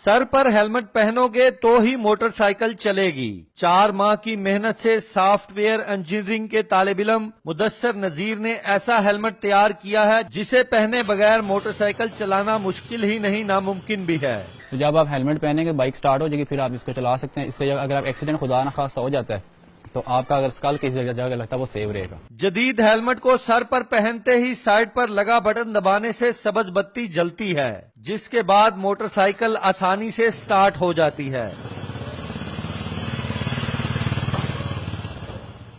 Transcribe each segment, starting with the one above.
Sir पर helmet पहनोगे तो ही motorcycle चलेगी। 4 माह की मेहनत से सॉफ्टवेयर इंजीनियरिंग के तालिब इल्म मुदस्सर नजीर ने ऐसा हेलमेट तैयार किया है जिसे पहने बगैर मोटरसाइकिल चलाना मुश्किल ही नहीं नामुमकिन भी है। तो जब आप हेलमेट पहनेंगे बाइक स्टार्ट हो जाएगी, फिर आप इसको चला सकते हैं। इससे अगर आप एक्सीडेंट खुदा न खास्ता हो जाता है तो आपका अगर स्कल किसी जगह लगता है वो सेव रहेगा। जदीद हेलमेट को सर पर पहनते ही साइड पर लगा बटन दबाने से सब्ज बत्ती जलती है, जिसके बाद मोटरसाइकिल आसानी से स्टार्ट हो जाती है।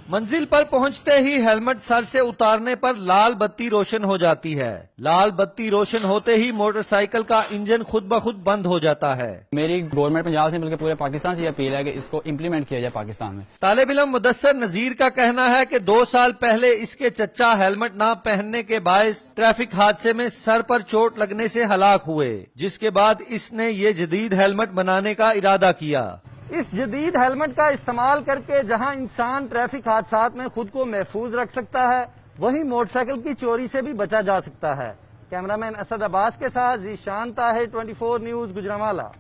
मंजिल पर पहुंचते ही हेलमेट सर से उतारने पर लाल बत्ती रोशन हो जाती है। लाल बत्ती रोशन होते ही मोटरसाइकिल का इंजन खुद ब खुद बंद हो जाता है। मेरी गवर्नमेंट पंजाब से बल्कि पूरे पाकिस्तान से ये अपील है कि इसको इम्प्लीमेंट किया जाए पाकिस्तान में। तालिब इल्म मुदस्सर नजीर का कहना है कि 2 साल पहले इसके चचा हेलमेट ना पहनने के बायस ट्रैफिक हादसे में सर पर चोट लगने से हलाक हुए, जिसके बाद इसने ये जदीद हेलमेट बनाने का इरादा किया। इस जदीद हेलमेट का इस्तेमाल करके जहां इंसान ट्रैफिक हादसात में खुद को महफूज रख सकता है, वहीं मोटरसाइकिल की चोरी से भी बचा जा सकता है। कैमरामैन असद अब्बास के साथ जीशान ताहिर, 24 न्यूज, गुजरांवाला।